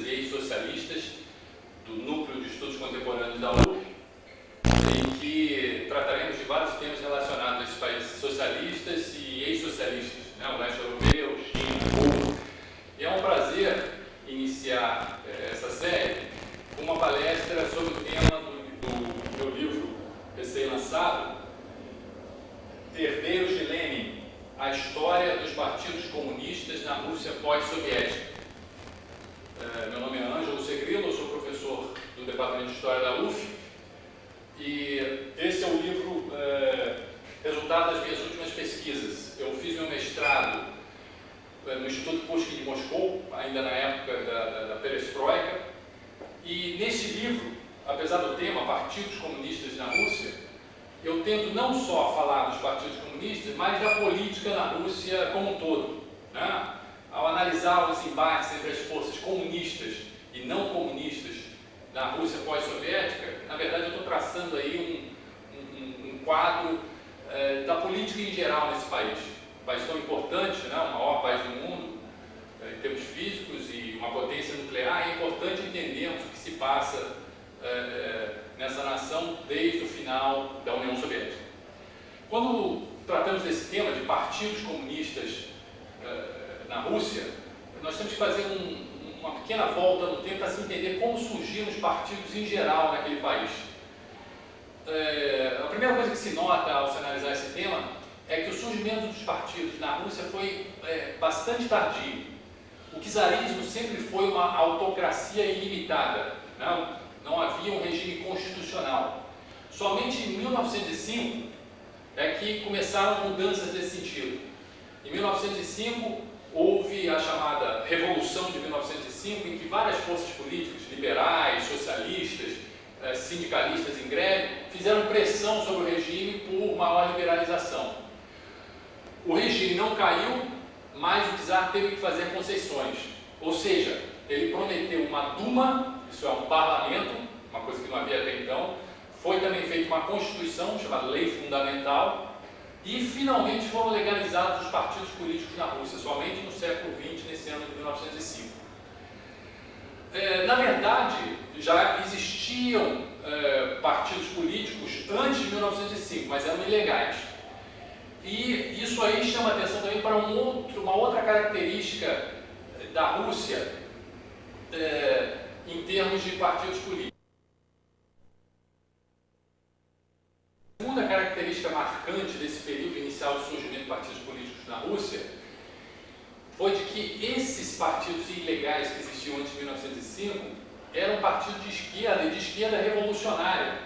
e ex-socialistas do Núcleo de Estudos Contemporâneos da UF, em que trataremos de vários temas relacionados a esses países socialistas e ex-socialistas, né? O leste europeu, China, Cuba. E é um prazer iniciar essa série com uma palestra sobre o tema do meu livro recém-lançado, Herdeiros de Lenin, a história dos partidos comunistas na Rússia pós-soviética. Meu nome é Ângelo Segrilo, eu sou professor do Departamento de História da UF, e esse é o livro resultado das minhas últimas pesquisas. Eu fiz meu mestrado no Instituto Pushkin de Moscou, ainda na época da Perestroika, e nesse livro, apesar do tema Partidos Comunistas na Rússia, eu tento não só falar dos partidos comunistas, mas da política na Rússia como um todo, né? Ao analisar os embates entre as forças comunistas e não comunistas na Rússia pós-soviética, na verdade eu estou traçando aí um quadro da política em geral nesse país. Um país tão importante, né? O maior país do mundo, em termos físicos, e uma potência nuclear. É importante entendermos o que se passa nessa nação desde o final da União Soviética. Quando tratamos desse tema de partidos comunistas na Rússia, nós temos que fazer uma pequena volta no tempo para se entender como surgiram os partidos em geral naquele país. A primeira coisa que se nota ao se analisar esse tema é que o surgimento dos partidos na Rússia foi bastante tardio. O czarismo sempre foi uma autocracia ilimitada, né? Não havia um regime constitucional. Somente em 1905 é que começaram mudanças nesse sentido. Em 1905 houve a chamada Revolução de 1905, em que várias forças políticas, liberais, socialistas, sindicalistas em greve, fizeram pressão sobre o regime por maior liberalização. O regime não caiu, mas o czar teve que fazer concessões. Ou seja, ele prometeu uma Duma, isso é um parlamento, uma coisa que não havia até então. Foi também feita uma constituição, chamada Lei Fundamental, e finalmente foram legalizados os partidos políticos na Rússia, somente no século XX, nesse ano de 1905. Na verdade, já existiam partidos políticos antes de 1905, mas eram ilegais. E isso aí chama atenção também para uma outra característica da Rússia em termos de partidos políticos. A segunda característica marcante desse período inicial de surgimento de partidos políticos na Rússia foi de que esses partidos ilegais que existiam antes de 1905 eram partidos de esquerda e de esquerda revolucionária.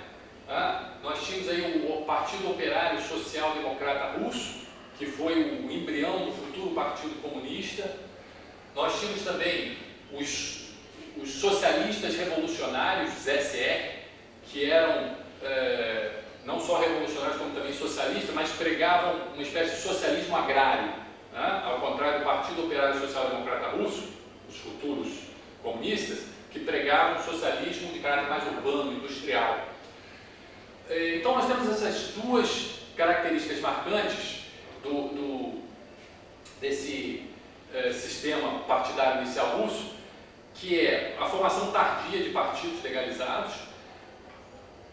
Tá? Nós tínhamos aí o Partido Operário Social Democrata Russo, que foi o embrião do futuro Partido Comunista. Nós tínhamos também os socialistas revolucionários, os SR, que eram não só revolucionários como também socialistas, mas pregavam uma espécie de socialismo agrário, né? Ao contrário do Partido Operário Social Democrata Russo, os futuros comunistas, que pregavam um socialismo de caráter mais urbano, industrial. Então nós temos essas duas características marcantes desse sistema partidário inicial russo, que é a formação tardia de partidos legalizados,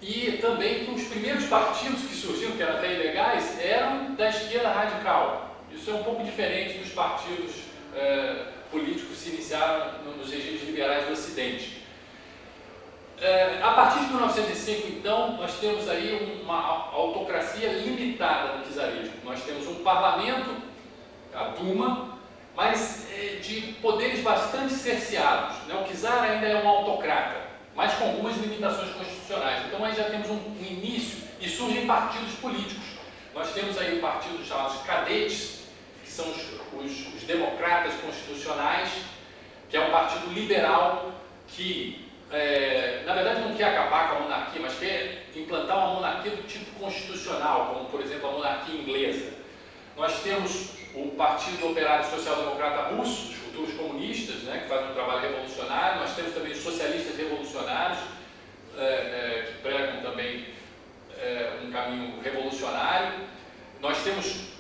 e também que os primeiros partidos que surgiram, que eram até ilegais, eram da esquerda radical. Isso é um pouco diferente dos partidos políticos que se iniciaram nos regimes liberais do Ocidente. A partir de 1905, então, nós temos aí uma autocracia limitada no czarismo. Nós temos um parlamento, a Duma, mas de poderes bastante cerceados, né? O czar ainda é um autocrata, mas com algumas limitações constitucionais. Então aí já temos um início e surgem partidos políticos. Nós temos aí partidos chamados cadetes, que são os democratas constitucionais, que é um partido liberal que, na verdade, não quer acabar com a monarquia, mas quer implantar uma monarquia do tipo constitucional, como, por exemplo, a monarquia inglesa. Nós temos o Partido Operário Social Democrata Russo, os futuros comunistas, né, que fazem um trabalho revolucionário. Nós temos também os socialistas revolucionários, que pregam também um caminho revolucionário. Nós temos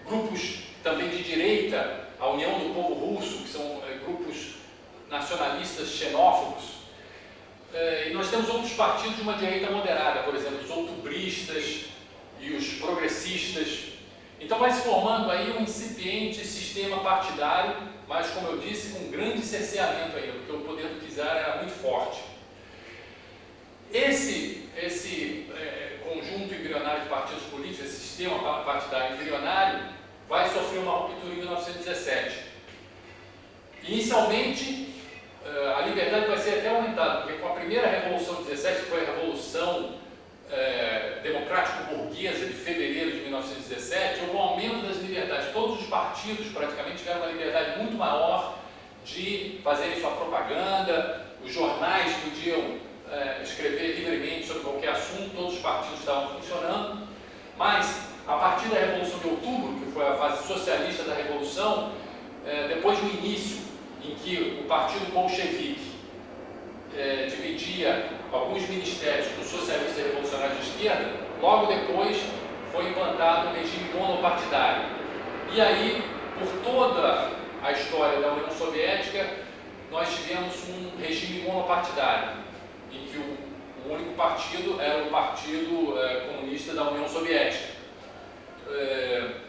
grupos também de direita, a União do Povo Russo, que são grupos nacionalistas xenófobos. E nós temos outros partidos de uma direita moderada, por exemplo, os outubristas e os progressistas. Então vai se formando aí um incipiente sistema partidário, mas, como eu disse, com grande cerceamento ainda, porque o poder do czar era muito forte. Esse conjunto embrionário de partidos políticos, esse sistema partidário embrionário, vai sofrer uma ruptura em 1917. Inicialmente, a liberdade vai ser até aumentada, porque com a primeira Revolução de 17, que foi a Revolução Democrático-Burguesa de fevereiro de 1917, houve um aumento das liberdades. Todos os partidos praticamente tiveram uma liberdade muito maior de fazerem sua propaganda, os jornais podiam escrever livremente sobre qualquer assunto, todos os partidos estavam funcionando, mas a partir da Revolução de Outubro, que foi a fase socialista da Revolução, depois do início em que o Partido Bolchevique dividia alguns ministérios dos socialistas e revolucionários de esquerda, logo depois foi implantado um regime monopartidário. E aí, por toda a história da União Soviética, nós tivemos um regime monopartidário, em que o único partido era o Partido Comunista da União Soviética.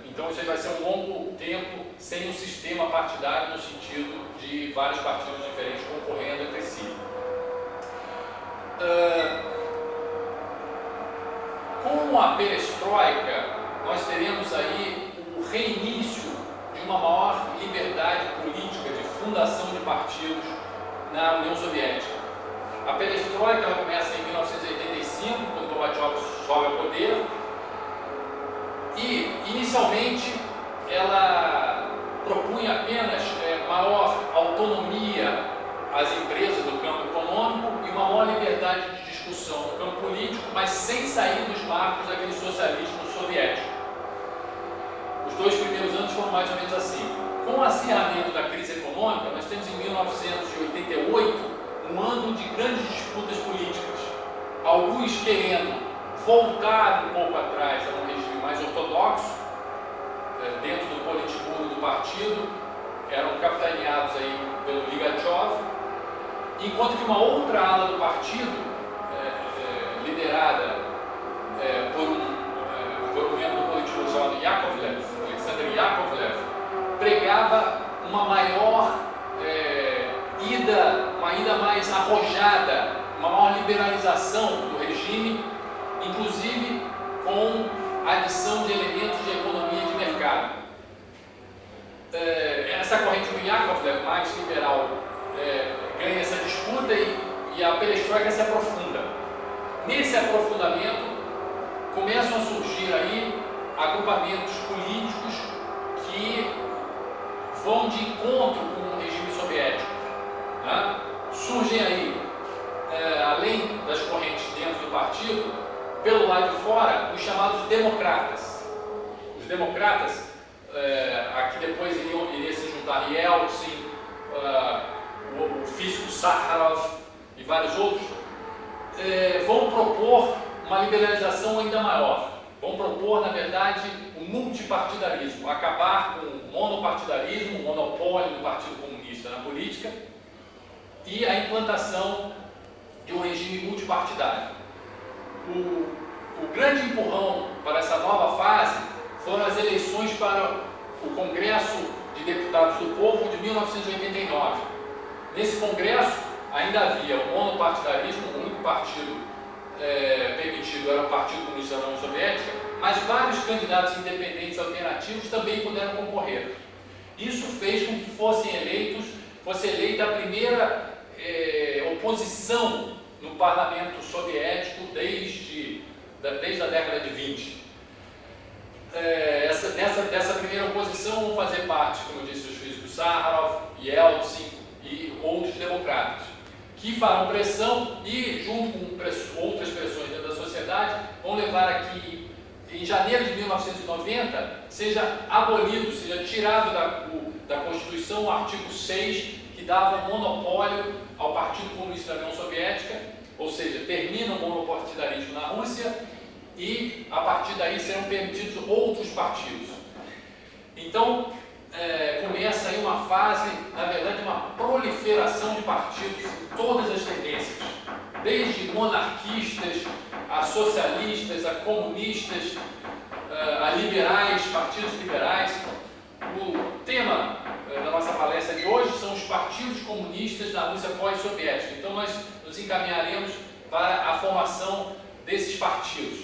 Então isso vai ser um longo tempo sem um sistema partidário no sentido de vários partidos diferentes concorrendo entre si. Com a perestroika, nós teremos aí o reinício de uma maior liberdade política de fundação de partidos na União Soviética. A perestroika ela começa em 1985, quando Gorbachev sobe ao poder, e inicialmente ela propunha apenas maior autonomia às empresas do campo econômico e uma maior liberdade de discussão no campo político, mas sem sair dos marcos daquele socialismo soviético. Os 2 primeiros anos foram mais ou menos assim. Com o acirramento da crise econômica, nós temos em 1988 um ano de grandes disputas políticas, alguns querendo voltar um pouco atrás a um regime mais ortodoxo, dentro do Politburo do partido, eram capitaneados aí pelo Ligachev, enquanto que uma outra ala do partido, liderada por um membro do Politburo chamado Yakovlev, Alexander Yakovlev, pregava uma maior uma ida mais arrojada, uma maior liberalização do regime, inclusive com a adição de elementos de economia de mercado. Essa corrente do Yakovlev, mais liberal, ganha essa disputa e a perestroika se aprofunda. Nesse aprofundamento, começam a surgir aí agrupamentos políticos que vão de encontro com o regime soviético. Né? Surgem aí, além das correntes dentro do partido, pelo lado de fora, os chamados democratas. Os democratas, aqui depois iria se juntar Yeltsin, o físico Sakharov e vários outros, vão propor uma liberalização ainda maior. Vão propor, na verdade, o multipartidarismo, acabar com o monopartidarismo, o monopólio do Partido Comunista na política e a implantação de um regime multipartidário. O grande empurrão para essa nova fase foram as eleições para o Congresso de Deputados do Povo de 1989. Nesse Congresso ainda havia o monopartidarismo, o único partido permitido era o Partido Comunista da União Soviética, mas vários candidatos independentes alternativos também puderam concorrer. Isso fez com que fosse eleita a primeira oposição no parlamento soviético desde a década de 20. Dessa primeira oposição vão fazer parte, como eu disse, os físicos Sakharov, Yeltsin e outros democratas, que farão pressão e, junto com outras pressões dentro da sociedade, vão levar a que, em janeiro de 1990, seja abolido, seja tirado da Constituição o artigo 6, que dava monopólio ao Partido Comunista da União Soviética, ou seja, termina o monopartidarismo na Rússia e, a partir daí, serão permitidos outros partidos. Então, começa aí uma fase, na verdade, uma proliferação de partidos em todas as tendências, desde monarquistas, a socialistas, a comunistas, a liberais, partidos liberais. O tema da nossa palestra de hoje são os partidos comunistas na Rússia pós-soviética. Então nós nos encaminharemos para a formação desses partidos.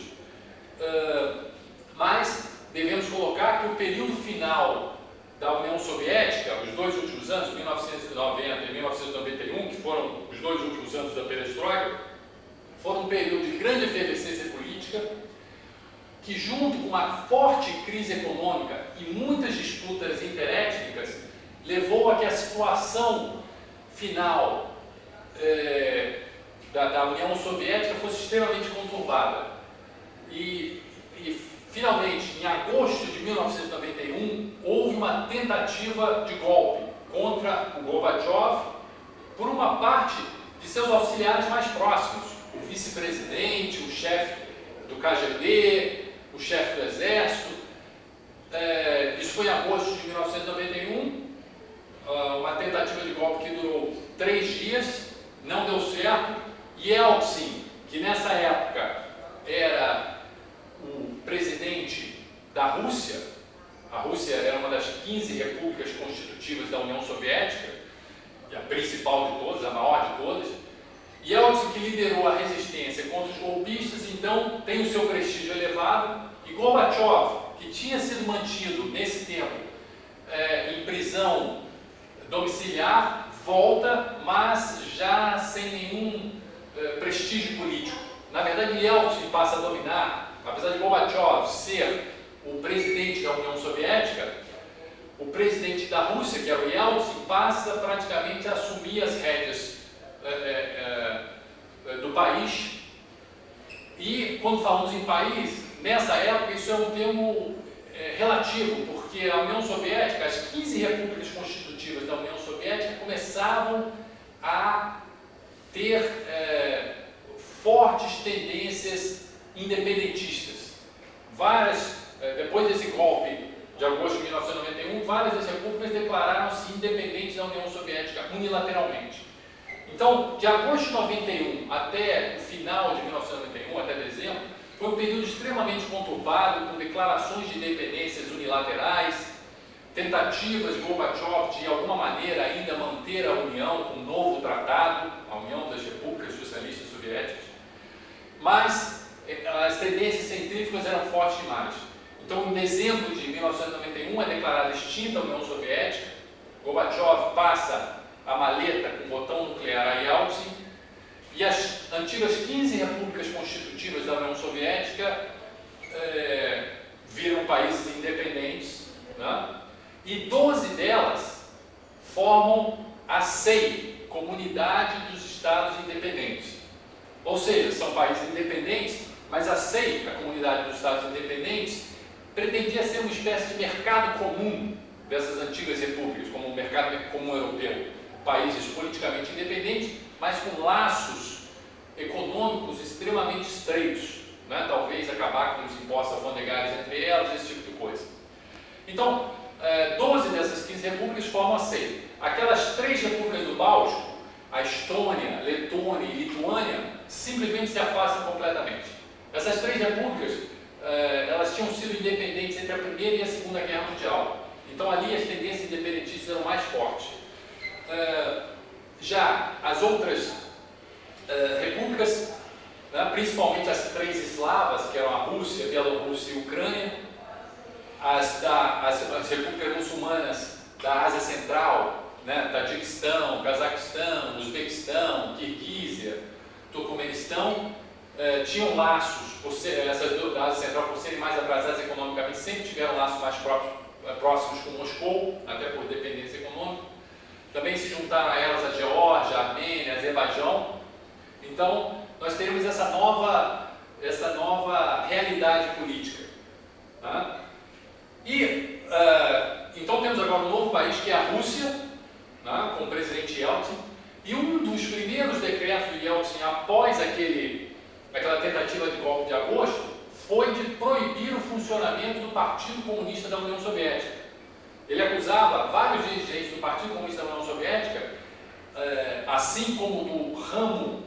Mas devemos colocar que o período final da União Soviética, os dois últimos anos, 1990 e 1991, que foram os dois últimos anos da perestroika, foram um período de grande efervescência política, que junto com uma forte crise econômica e muitas disputas interétnicas, levou a que a situação final da União Soviética fosse extremamente conturbada. E finalmente, em agosto de 1991, houve uma tentativa de golpe contra o Gorbachev por uma parte de seus auxiliares mais próximos, o vice-presidente, o chefe do KGB, o chefe do Exército. Isso foi em agosto de 1991, uma tentativa de golpe que durou 3 dias, não deu certo. Yeltsin, que nessa época era o presidente da Rússia, a Rússia era uma das 15 repúblicas constitutivas da União Soviética, e a principal de todas, a maior de todas. Yeltsin, que liderou a resistência contra os golpistas, então tem o seu prestígio elevado, e Gorbachev, que tinha sido mantido nesse tempo em prisão domiciliar, volta, mas já sem nenhum prestígio político. Na verdade, Yeltsin passa a dominar, apesar de Gorbachev ser o presidente da União Soviética, o presidente da Rússia, que é o Yeltsin, passa praticamente a assumir as rédeas do país. E quando falamos em país, nessa época isso é um termo relativo, porque a União Soviética, as 15 repúblicas constitutivas da União Soviética começavam a ter fortes tendências independentistas. Depois desse golpe de agosto de 1991, várias das repúblicas declararam-se independentes da União Soviética unilateralmente. Então, de agosto de 91 até o final de 1991, até dezembro, foi um período extremamente conturbado, com declarações de independências unilaterais, tentativas de Gorbachev de alguma maneira ainda manter a União com um novo tratado, a União das Repúblicas Socialistas Soviéticas, mas as tendências centrífugas eram fortes demais. Então, em dezembro de 1991 é declarada extinta a União Soviética, Gorbachev passa a maleta com o botão nuclear a Yeltsin, e as antigas 15 repúblicas constitutivas da União Soviética viram países independentes, né? E 12 delas formam a CEI, Comunidade dos Estados Independentes. Ou seja, são países independentes, mas a CEI, a Comunidade dos Estados Independentes, pretendia ser uma espécie de mercado comum dessas antigas repúblicas, como um mercado comum europeu. Países politicamente independentes, mas com laços econômicos extremamente estreitos, né? Talvez acabar com os impostos alfandegários entre elas, esse tipo de coisa. Então, 12 dessas 15 repúblicas formam a CEI. Aquelas 3 repúblicas do Báltico, a Estônia, Letônia e Lituânia, simplesmente se afastam completamente. Essas 3 repúblicas, elas tinham sido independentes entre a Primeira e a Segunda Guerra Mundial. Então ali as tendências independentistas eram mais fortes. Já as outras repúblicas, né, principalmente as 3 eslavas, que eram a Rússia, a Bielorrússia e a Ucrânia, as repúblicas muçulmanas da Ásia Central, né, Tajiquistão, Cazaquistão, Uzbequistão, Quirguízia, Turcomenistão, tinham laços, essas da Ásia Central, por serem mais atrasadas economicamente, sempre tiveram laços mais próximos com Moscou, até por dependência econômica. Também se juntaram a elas a Geórgia, a Armênia, a Azerbaijão. Então, nós teremos essa nova realidade política. Tá? E, então, temos agora um novo país, que é a Rússia, né, com o presidente Yeltsin, e um dos primeiros decretos de Yeltsin após aquela tentativa de golpe de agosto foi de proibir o funcionamento do Partido Comunista da União Soviética. Ele acusava vários dirigentes do Partido Comunista da União Soviética, assim como do ramo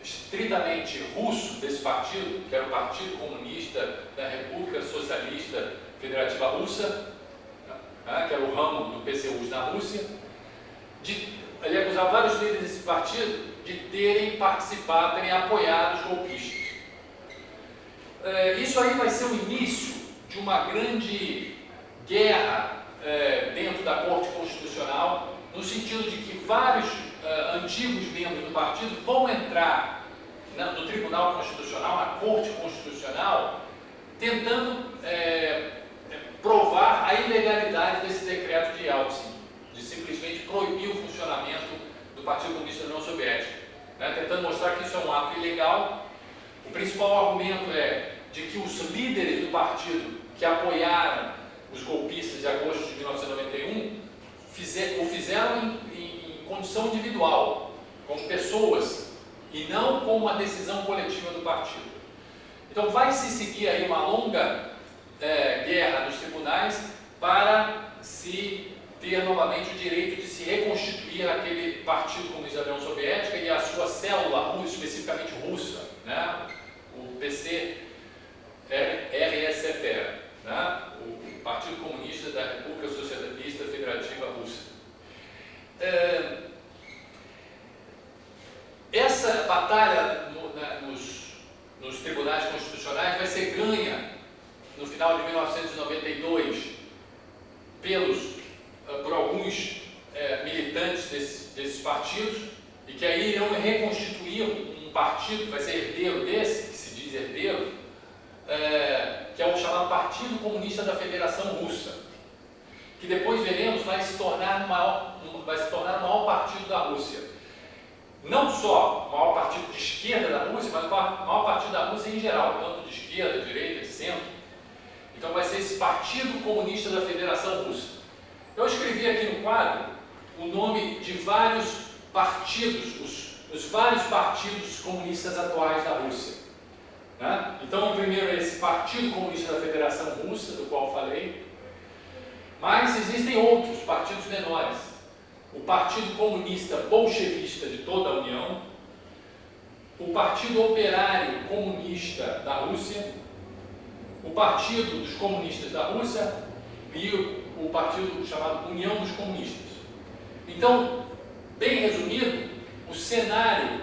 estritamente russo desse partido, que era o Partido Comunista da República Socialista Federativa Russa, que era o ramo do PCU na Rússia. Ele acusava vários líderes desse partido de terem participado, terem apoiado os golpistas. Isso aí vai ser o início de uma grande guerra dentro da Corte Constitucional, no sentido de que vários antigos membros do partido vão entrar no Tribunal Constitucional, na Corte Constitucional, tentando provar a ilegalidade desse decreto de Yeltsin, de simplesmente proibir o funcionamento do Partido Comunista da União Soviética, tentando mostrar que isso é um ato ilegal. O principal argumento é de que os líderes do partido que apoiaram os golpistas de agosto de 1991 o fizeram em condição individual, como pessoas, e não com uma decisão coletiva do partido. Então vai se seguir aí uma longa guerra nos tribunais para se ter novamente o direito de se reconstituir aquele Partido Comunista da União Soviética e a sua célula russa, especificamente russa, o PCRSFR, o Partido Comunista da República Socialista Federativa Russa. Essa batalha nos tribunais constitucionais vai ser ganha no final de 1992 por alguns militantes desses partidos, e que aí irão reconstituir um partido que vai ser herdeiro desse, que se diz herdeiro, que é o chamado Partido Comunista da Federação Russa, que depois veremos vai se tornar o maior partido da Rússia. Não só o maior partido de esquerda da Rússia, mas o maior partido da Rússia em geral, tanto de esquerda, de direita, de centro. Então vai ser esse Partido Comunista da Federação Russa. Eu escrevi aqui no quadro o nome de vários partidos, os vários partidos comunistas atuais da Rússia. Então o primeiro é esse Partido Comunista da Federação Russa, do qual falei, mas existem outros partidos menores. O Partido Comunista Bolchevista de toda a União, o Partido Operário Comunista da Rússia, o Partido dos Comunistas da Rússia e o partido chamado União dos Comunistas. Então, bem resumido, o cenário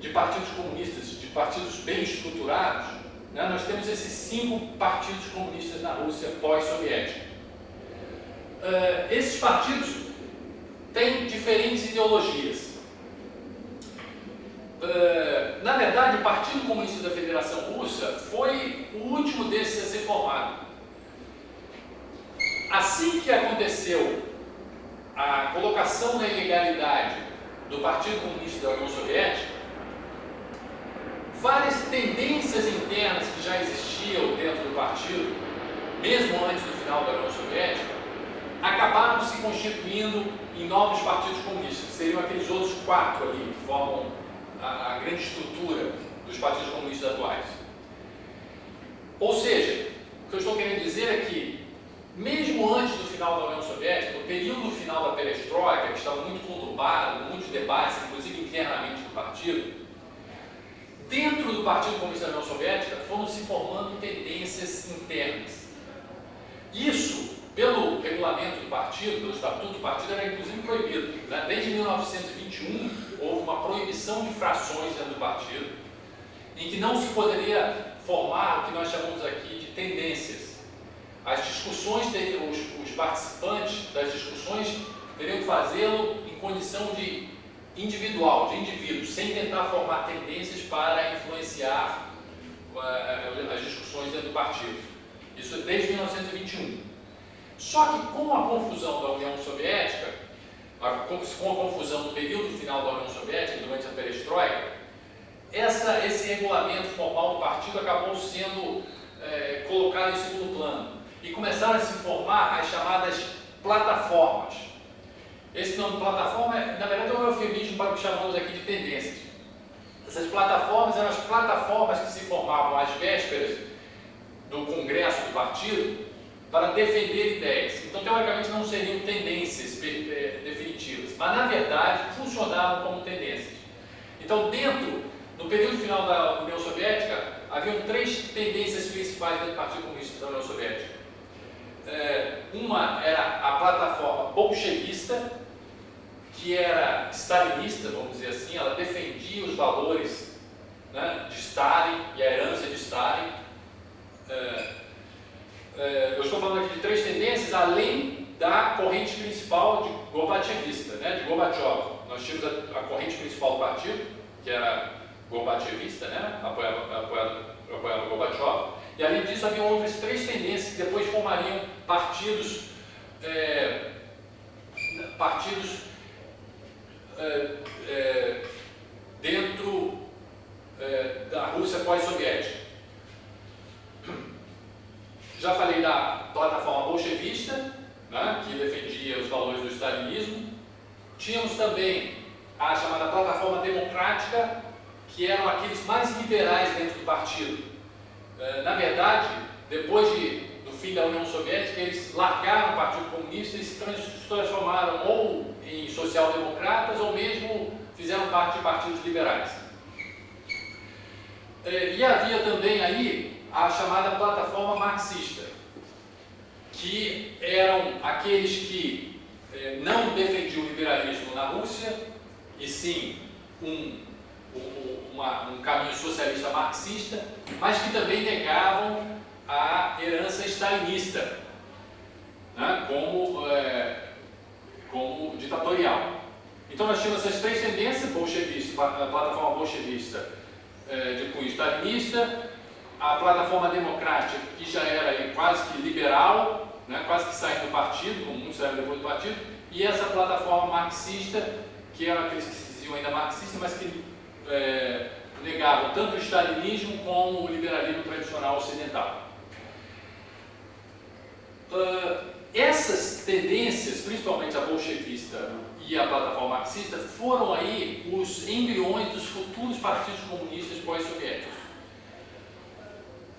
de partidos comunistas, de partidos bem estruturados, nós temos esses 5 partidos comunistas na Rússia pós-soviética. Esses partidos têm diferentes ideologias. Na verdade, o Partido Comunista da Federação Russa foi o último desses a ser formado. Assim que aconteceu a colocação na ilegalidade do Partido Comunista da União Soviética, várias tendências internas que já existiam dentro do partido, mesmo antes do final da União Soviética, acabaram se constituindo em novos partidos comunistas, que seriam aqueles outros 4 ali, que formam a grande estrutura dos partidos comunistas atuais. Ou seja, o que eu estou querendo dizer é que, mesmo antes do final da União Soviética, no período final da perestroika, que estava muito conturbado, muitos debates, inclusive internamente no partido, dentro do Partido Comunista da União Soviética foram se formando tendências internas. Isso, pelo regulamento do partido, pelo estatuto do partido, era inclusive proibido. Desde 1921, houve uma proibição de frações dentro do partido, em que não se poderia formar o que nós chamamos aqui de tendências. As discussões, os participantes das discussões teriam que fazê-lo em condição de individual, de indivíduos, sem tentar formar tendências para influenciar as discussões dentro do partido. Isso desde 1921. Só que com a confusão da União Soviética, com a confusão do período final da União Soviética, durante a perestroika, esse regulamento formal do partido acabou sendo colocado em segundo plano. E começaram a se formar as chamadas plataformas. Esse nome de plataforma, na verdade, é um eufemismo para o que chamamos aqui de tendências. Essas plataformas eram as plataformas que se formavam às vésperas do congresso do partido, para defender ideias. Então, teoricamente, não seriam tendências definitivas, mas, na verdade, funcionavam como tendências. Então, no período final da União Soviética, haviam 3 tendências principais dentro do Partido Comunista da União Soviética. Uma era a plataforma bolchevista, que era stalinista, vamos dizer assim, ela defendia os valores, né, de Stalin e a herança de Stalin. Eu estou falando aqui de 3 tendências, além da corrente principal de Gorbachevista, né, de Gorbachev. Nós tínhamos a corrente principal do partido, que era Gorbachevista, né, apoiava Gorbachev, e além disso havia outras 3 tendências que depois formariam partidos dentro da Rússia pós-soviética. Já falei da plataforma bolchevista, né, que defendia os valores do stalinismo. Tínhamos também a chamada plataforma democrática, que eram aqueles mais liberais dentro do partido. Na verdade, depois do fim da União Soviética, eles largaram o Partido Comunista e se transformaram ou em social-democratas ou mesmo fizeram parte de partidos liberais. E havia também aí a chamada plataforma marxista, que eram aqueles que não defendiam o liberalismo na Rússia, e sim um caminho socialista marxista, mas que também negavam a herança stalinista, né, como ditatorial. Então nós tínhamos essas 3 tendências, bolchevista, a plataforma bolchevista de cunho stalinista, a plataforma democrática, que já era quase que liberal, né, quase que saindo do partido, como muitos saíram depois do partido, e essa plataforma marxista, que eram aqueles que se diziam ainda marxistas, mas que negavam tanto o stalinismo como o liberalismo tradicional ocidental. Essas tendências, principalmente a bolchevista e a plataforma marxista, foram aí os embriões dos futuros partidos comunistas pós-soviéticos.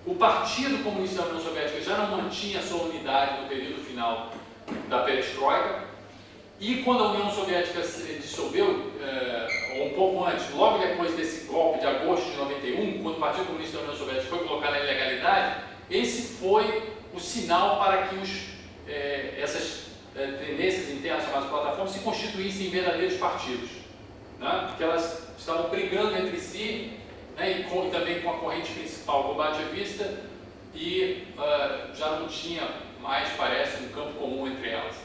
O Partido Comunista da União Soviética já não mantinha a sua unidade no período final da perestroika, e quando a União Soviética se dissolveu, ou um pouco antes, logo depois desse golpe de agosto de 91, quando o Partido Comunista da União Soviética foi colocado na ilegalidade, esse foi o sinal para que essas tendências internas chamadas plataformas se constituíssem em verdadeiros partidos, né? Porque elas estavam brigando entre si, né, e também com a corrente principal gorbachevista, e já não tinha mais, parece, um campo comum entre elas.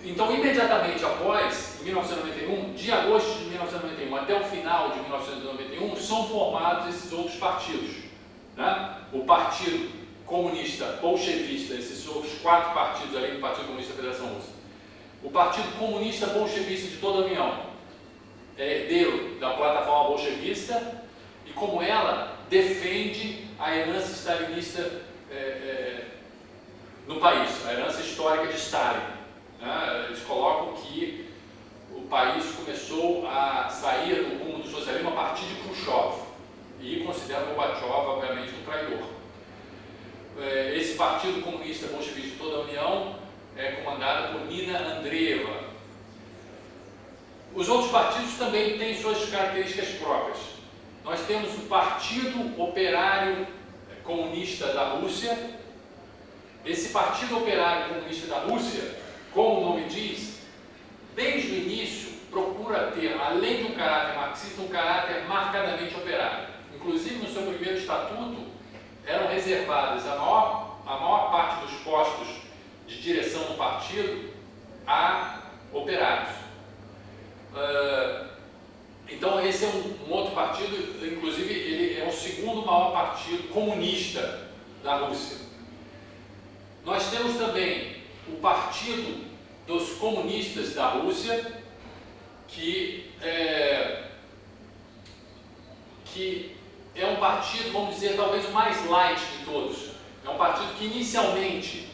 Então, imediatamente após, em 1991, de agosto de 1991 até o final de 1991, são formados esses outros partidos, né? O Partido Comunista Bolchevista, esses outros 4 partidos, além do Partido Comunista da Federação Russa. O Partido Comunista Bolchevista de toda a União é herdeiro da plataforma bolchevista, e como ela defende a herança stalinista no país, a herança histórica de Stalin. Eles colocam que o país começou a sair do rumo do socialismo a partir de Khrushchev, e consideram Gorbachev, obviamente, um traidor. Esse Partido Comunista Bolchevista de toda a União é comandado por Nina Andreeva. Os outros partidos também têm suas características próprias. Nós temos o Partido Operário Comunista da Rússia. Esse Partido Operário Comunista da Rússia, como o nome diz, desde o início procura ter, além de um caráter marxista, um caráter marcadamente operário. Inclusive, no seu primeiro estatuto, eram reservadas a maior parte dos postos de direção do partido a operários. Então, esse é um outro partido, inclusive, ele é o segundo maior partido comunista da Rússia. Nós temos também o Partido dos Comunistas da Rússia, que é um partido, vamos dizer, talvez o mais light de todos. É um partido que inicialmente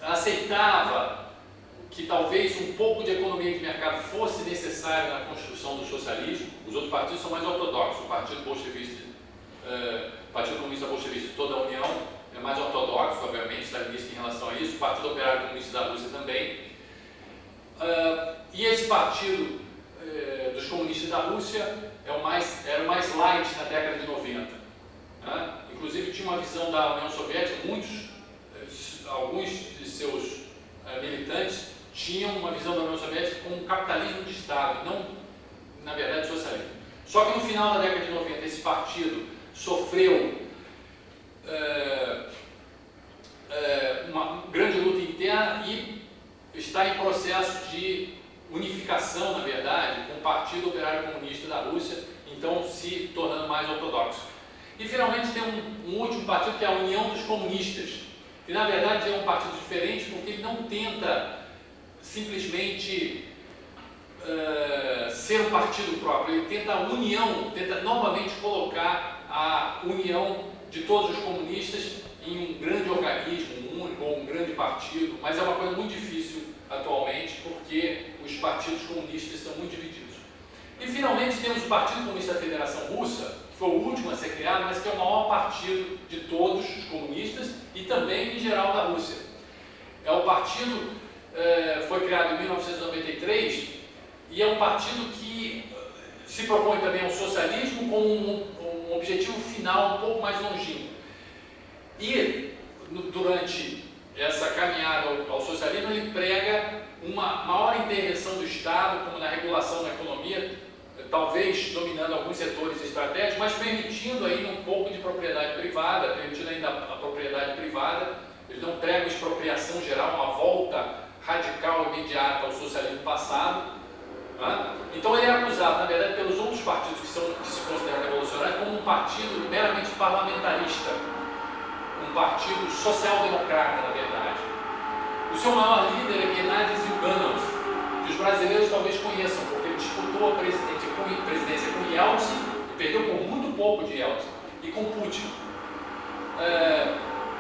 aceitava que talvez um pouco de economia de mercado fosse necessário na construção do socialismo. Os outros partidos são mais ortodoxos. O Partido Bolchevista, Partido Comunista Bolchevista de toda a União é mais ortodoxo, obviamente, stalinista em relação a isso, o Partido Operário Comunista da Rússia também. E esse partido dos comunistas da Rússia era o mais light na década de 90. Né? Inclusive tinha uma visão da União Soviética, alguns de seus militantes tinham uma visão da União Soviética como um capitalismo de Estado, não, na verdade, socialismo. Só que no final da década de 90 esse partido sofreu uma grande luta interna e está em processo de unificação, na verdade, com o Partido Operário Comunista da Rússia, então se tornando mais ortodoxo. E finalmente tem um último partido que é a União dos Comunistas, que na verdade é um partido diferente porque ele não tenta simplesmente ser um partido próprio, ele tenta a união, tenta novamente colocar a união de todos os comunistas em um grande organismo, um único ou um grande partido, mas é uma coisa muito difícil atualmente porque os partidos comunistas estão muito divididos. E finalmente temos o Partido Comunista da Federação Russa, que foi o último a ser criado, mas que é o maior partido de todos os comunistas e também em geral da Rússia. É o partido foi criado em 1993 e é um partido que se propõe também ao socialismo com um objetivo final um pouco mais longínquo. E durante essa caminhada ao socialismo ele prega uma maior intervenção do Estado, como na regulação da economia, talvez dominando alguns setores estratégicos, mas permitindo ainda um pouco de propriedade privada, permitindo ainda a propriedade privada. Ele não prega expropriação geral, uma volta radical imediata ao socialismo passado. Né? Então ele é acusado, na verdade, pelos outros partidos que se consideram revolucionários como um partido meramente parlamentarista, um partido social-democrata, na verdade. O seu maior líder é Gennady Zyuganov, que os brasileiros talvez conheçam, porque ele disputou a presidência com Yeltsin e perdeu por muito pouco de Yeltsin, e com Putin.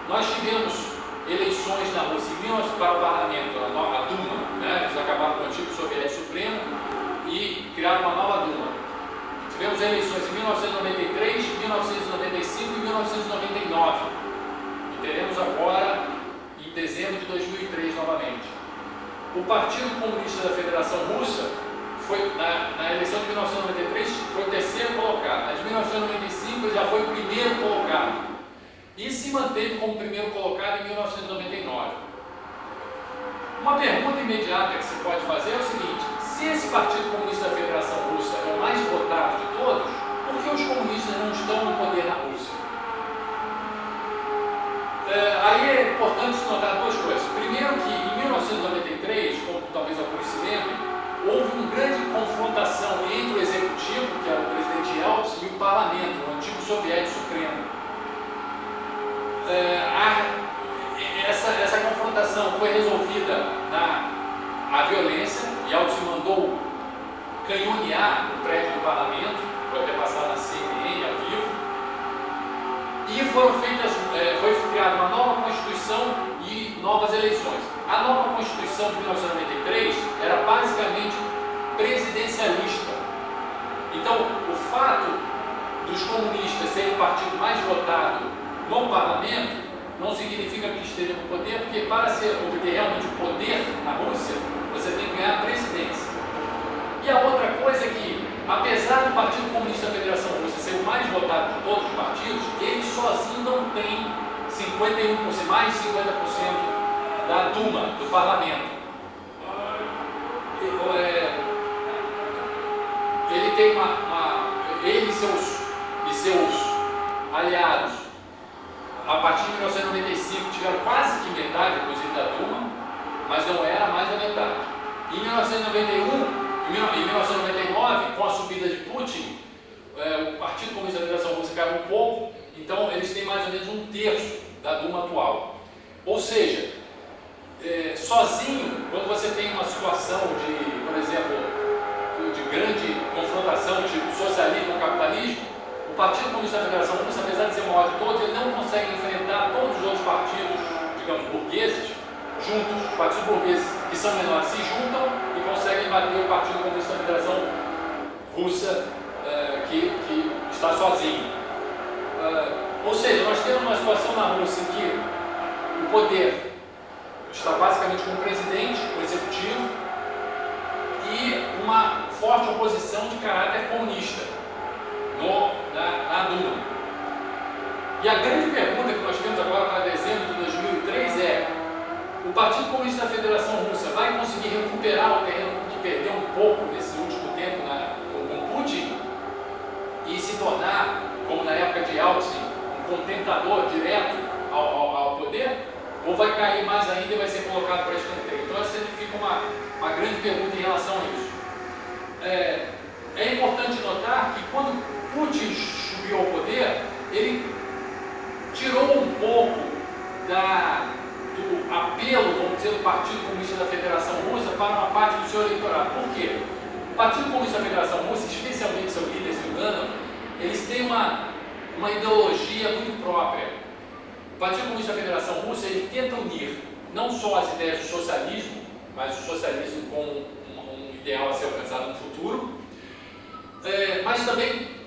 Nós tivemos eleições na Rússia para o parlamento, a Duma, né? Eles acabaram com o antigo soviético supremo e criaram uma nova Duma. Tivemos eleições em 1993, 1995 e 1999. E teremos agora em dezembro de 2003 novamente. O Partido Comunista da Federação Russa foi, na eleição de 1993, foi o terceiro colocado. Na de 1995 ele já foi o primeiro colocado. E se manteve como primeiro colocado em 1999. Uma pergunta imediata que você pode fazer é o seguinte: se esse Partido Comunista da Federação Russa é o mais votado de todos, por que os comunistas não estão no poder na Rússia? Aí é importante notar duas coisas. Primeiro que em 1993, como talvez alguns se lembrem, houve uma grande confrontação entre o executivo, que era o presidente Yeltsin, e o parlamento, o antigo soviético supremo. Essa confrontação foi resolvida na violência. Yeltsin mandou canhonear o prédio do parlamento, foi até passar na CNN ao vivo, e foi criada uma nova Constituição e novas eleições. A nova Constituição de 1993 era basicamente presidencialista. Então, o fato dos comunistas serem o partido mais votado no parlamento não significa que esteja no poder, porque para obter realmente o poder na Rússia, você tem que ganhar a presidência. E a outra coisa é que, apesar do Partido Comunista da Federação Russa ser o mais votado de todos os partidos, ele sozinho não tem 51%, mais de 50% da Duma, do parlamento. Ele tem ele e seus aliados, a partir de 1995, tiveram quase que metade, inclusive, da Duma, mas não era mais da metade. Em 1991 e 1999, com a subida de Putin, o Partido Comunista da Federação Russa caiu um pouco, então eles têm mais ou menos um terço da Duma atual. Ou seja, sozinho, quando você tem uma situação de, por exemplo, de grande confrontação, tipo socialismo ou capitalismo, o Partido Comunista da Federação Russa, apesar de ser o maior de todos, ele não consegue enfrentar todos os outros partidos, digamos, burgueses, juntos. Os partidos burgueses que são menores se juntam e conseguem bater o Partido Comunista da Federação Russa, que está sozinho. Ou seja, nós temos uma situação na Rússia em que o poder está basicamente com o presidente, o executivo, e uma forte oposição de caráter comunista na Duma. E a grande pergunta que nós temos agora para dezembro de 2003 é: o Partido Comunista da Federação Russa vai conseguir recuperar o terreno que perdeu um pouco nesse último tempo com Putin e se tornar, como na época de Yeltsin, um contentador direto ao poder? Ou vai cair mais ainda e vai ser colocado para escanteio? Então essa fica uma grande pergunta em relação a isso. É importante notar que quando Putin subiu ao poder, ele tirou um pouco do apelo, vamos dizer, do Partido Comunista da Federação Russa para uma parte do seu eleitorado. Por quê? O Partido Comunista da Federação Russa, especialmente seu líder Zyuganov, eles têm uma ideologia muito própria. O Partido Comunista da Federação Russa, ele tenta unir não só as ideias do socialismo, mas o socialismo como um ideal a ser alcançado no futuro, mas também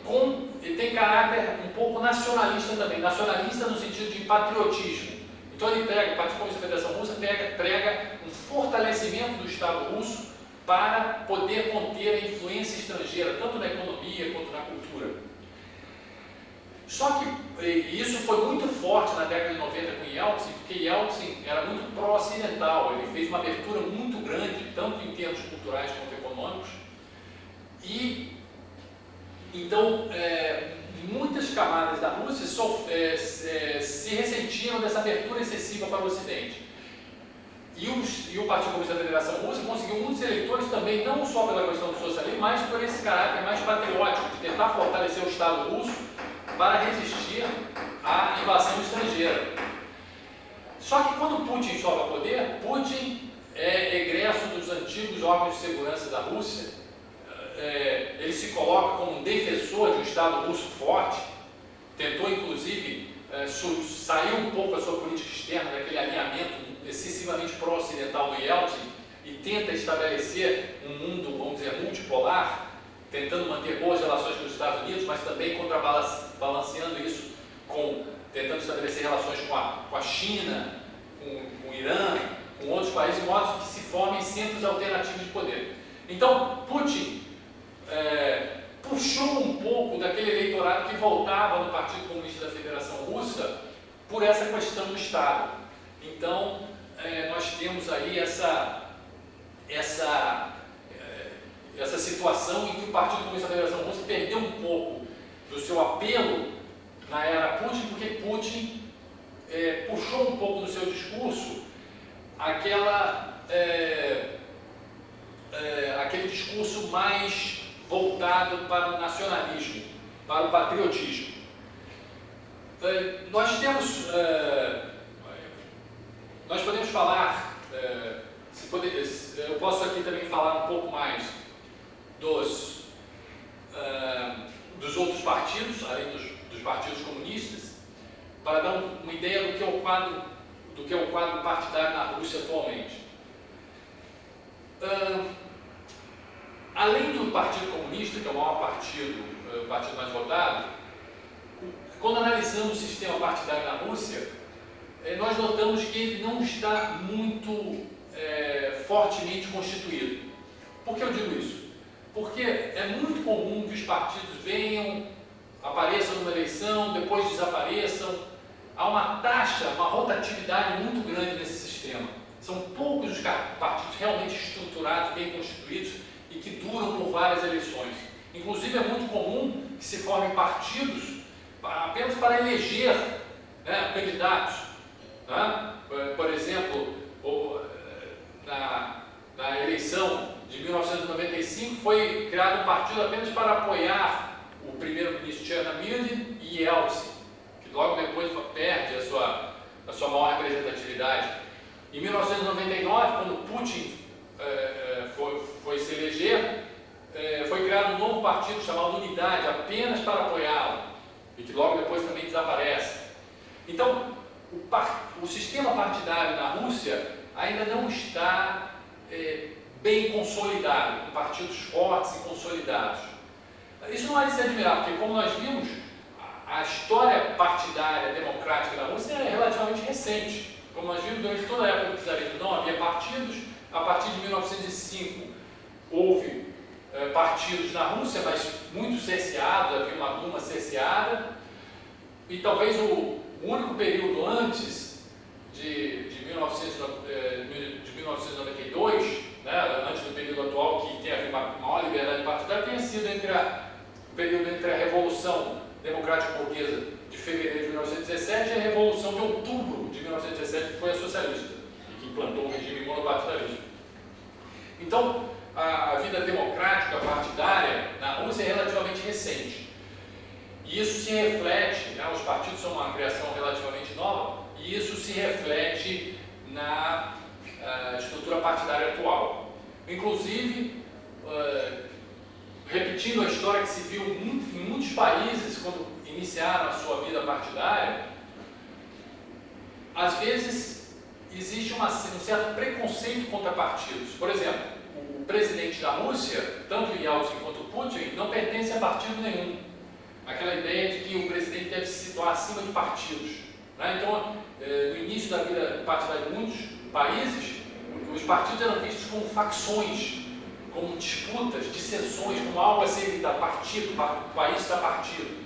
ele tem caráter um pouco nacionalista também, nacionalista no sentido de patriotismo. Então o Partido Comunista da Federação Russa prega um fortalecimento do Estado russo para poder conter a influência estrangeira, tanto na economia quanto na cultura. Só que isso foi muito forte na década de 90 com Yeltsin, porque Yeltsin era muito pró-ocidental, ele fez uma abertura muito grande, tanto em termos culturais quanto econômicos, e então muitas camadas da Rússia se ressentiram dessa abertura excessiva para o Ocidente. E o Partido Comunista da Federação Russa conseguiu muitos eleitores também, não só pela questão do socialismo, mas por esse caráter mais patriótico, de tentar fortalecer o Estado russo para resistir à invasão estrangeira. Só que quando Putin sobe ao poder, Putin é egresso dos antigos órgãos de segurança da Rússia, ele se coloca como um defensor de um Estado russo forte, tentou inclusive sair um pouco da sua política externa, daquele alinhamento excessivamente pró-ocidental do Yeltsin, e tenta estabelecer um mundo, vamos dizer, multipolar, tentando manter boas relações com os Estados Unidos, mas também contrabalanceando isso tentando estabelecer relações com a China, com o Irã, com outros países, de modo que se formem centros alternativos de poder. Então, Putin puxou um pouco daquele eleitorado que voltava no Partido Comunista da Federação Russa por essa questão do Estado. Então, nós temos aí essa situação em que o Partido Comunista da Federação Russa perdeu um pouco do seu apelo na era Putin, porque Putin puxou um pouco no seu discurso aquele discurso mais voltado para o nacionalismo, para o patriotismo. Nós podemos falar, eu posso aqui também falar um pouco mais dos outros partidos, além dos partidos comunistas, para dar uma ideia do que é o quadro partidário na Rússia atualmente. Além do Partido Comunista, que é o maior partido, o partido mais votado, quando analisamos o sistema partidário na Rússia, nós notamos que ele não está muito fortemente constituído. Por que eu digo isso? Porque é muito comum que os partidos apareçam numa eleição, depois desapareçam. Há uma rotatividade muito grande nesse sistema. São poucos os partidos realmente estruturados, bem constituídos e que duram por várias eleições. Inclusive é muito comum que se formem partidos apenas para eleger candidatos. Por exemplo, na eleição de 1995 foi criado um partido apenas para apoiar o primeiro-ministro Chernomyrdin e Yeltsin, que logo depois perde a sua maior representatividade. Em 1999, quando Putin foi se eleger, foi criado um novo partido chamado Unidade, apenas para apoiá-lo, e que logo depois também desaparece. Então, o sistema partidário na Rússia ainda não está bem consolidado, com partidos fortes e consolidados. Isso não é de se admirar, porque como nós vimos, a história partidária democrática da Rússia é relativamente recente. Como nós vimos, durante toda a época do czarismo não havia partidos. A partir de 1905 houve partidos na Rússia, mas muito cerceados, havia uma Duma cerceada. E talvez o único período antes de 1992, né, antes do período atual, que tem a maior liberdade partidária, tenha sido o período entre a Revolução Democrática Burguesa de fevereiro de 1917 e a Revolução de outubro de 1917, que foi a socialista, e que implantou o regime monopartidarismo. Então, a vida democrática partidária na Rússia é relativamente recente. E isso se reflete, né, os partidos são uma criação relativamente nova, e isso se reflete na estrutura partidária atual. Inclusive, repetindo a história que se viu em muitos países quando iniciaram a sua vida partidária, às vezes existe um certo preconceito contra partidos. Por exemplo, o presidente da Rússia, tanto Yeltsin quanto Putin, não pertence a partido nenhum. Aquela ideia de que o presidente deve se situar acima de partidos, né? Então, no início da vida partidária de muitos países, os partidos eram vistos como facções, como disputas, dissensões, como algo a ser evitado, partido, o país está partido.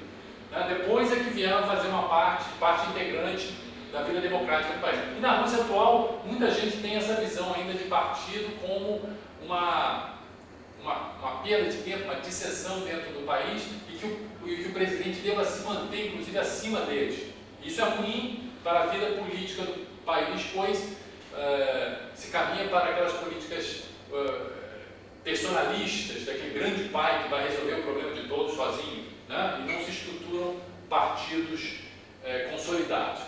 Né? Depois é que vieram fazer uma parte integrante da vida democrática do país. E na Rússia atual, muita gente tem essa visão ainda de partido como uma perda de tempo, uma dissensão dentro do país e que o presidente deva se manter, inclusive, acima deles. Isso é ruim para a vida política do país, pois se caminha para aquelas políticas personalistas, daquele grande pai que vai resolver o problema de todos sozinho, né? E não se estruturam partidos consolidados.